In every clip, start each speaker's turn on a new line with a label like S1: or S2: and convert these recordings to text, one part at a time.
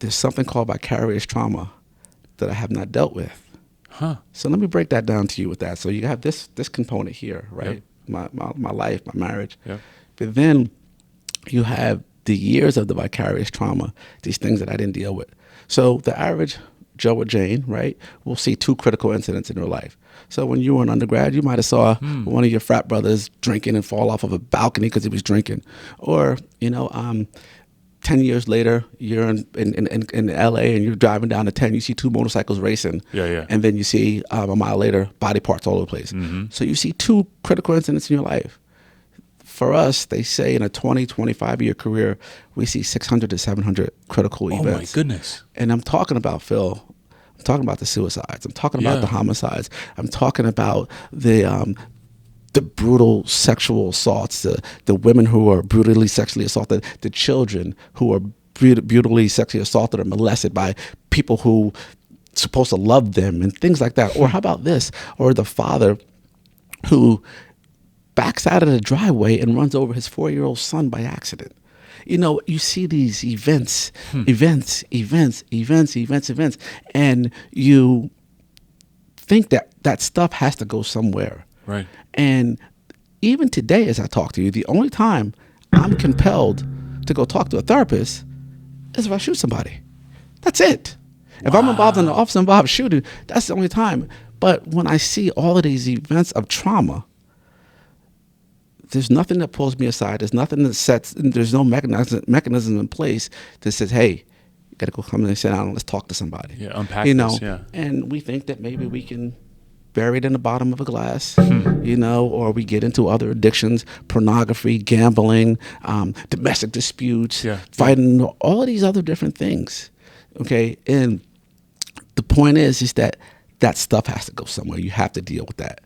S1: there's something called vicarious trauma that I have not dealt with.
S2: Huh.
S1: So let me break that down to you with that. So you have this component here, right?
S2: Yep.
S1: My life, my marriage.
S2: Yep.
S1: But then you have the years of the vicarious trauma, these things that I didn't deal with. So the average Joe or Jane, right, will see 2 critical incidents in their life. So when you were an undergrad, you might have saw one of your frat brothers drinking and fall off of a balcony because he was drinking. Or, 10 years later, you're in LA and you're driving down the 10, you see 2 motorcycles racing.
S2: Yeah.
S1: And then you see a mile later, body parts all over the place.
S2: Mm-hmm.
S1: So you see 2 critical incidents in your life. For us, they say in a 20, 25-year career, we see 600 to 700 critical events.
S2: Oh, my goodness.
S1: And I'm talking about, Phil, I'm talking about the suicides. I'm talking about the homicides. I'm talking about the brutal sexual assaults, the women who are brutally sexually assaulted, the children who are brutally sexually assaulted or molested by people who supposed to love them and things like that. Or how about this? Or the father who backs out of the driveway and runs over his 4-year-old son by accident. You see these events, and you think that stuff has to go somewhere.
S2: Right.
S1: And even today, as I talk to you, the only time I'm compelled to go talk to a therapist is if I shoot somebody. That's it. If I'm involved in an officer-involved shooting, that's the only time. But when I see all of these events of trauma, there's nothing that pulls me aside. There's nothing that there's no mechanism in place that says, hey, you got to go come and sit down and let's talk to somebody.
S2: Yeah, unpack this, yeah.
S1: And we think that maybe we can bury it in the bottom of a glass, or we get into other addictions, pornography, gambling, domestic disputes, fighting, all of these other different things. Okay. And the point is that stuff has to go somewhere. You have to deal with that.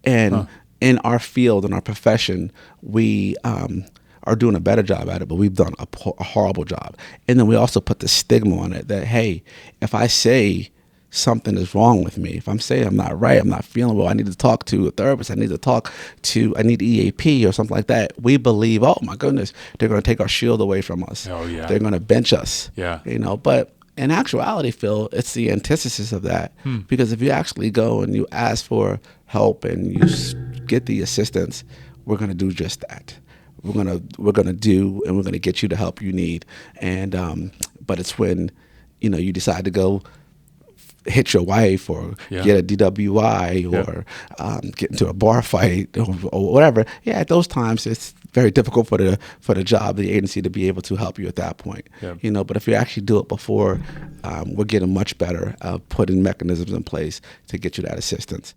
S1: And in our field, in our profession, we are doing a better job at it, but we've done a horrible job. And then we also put the stigma on it that, hey, if I say something is wrong with me, if I'm saying I'm not right, I'm not feeling well, I need to talk to a therapist, I need EAP or something like that, we believe, oh my goodness, they're going to take our shield away from us.
S2: Oh, yeah.
S1: They're going to bench us.
S2: Yeah.
S1: But in actuality, Phil, it's the antithesis of that. Because if you actually go and you ask for help and you get the assistance, we're going to do just that. We're gonna do, and we're gonna get you the help you need. And but it's when you decide to go hit your wife or get a DWI or get into a bar fight or whatever. Yeah, at those times it's very difficult for the job, the agency, to be able to help you at that point. But if you actually do it before, we're getting much better putting mechanisms in place to get you that assistance.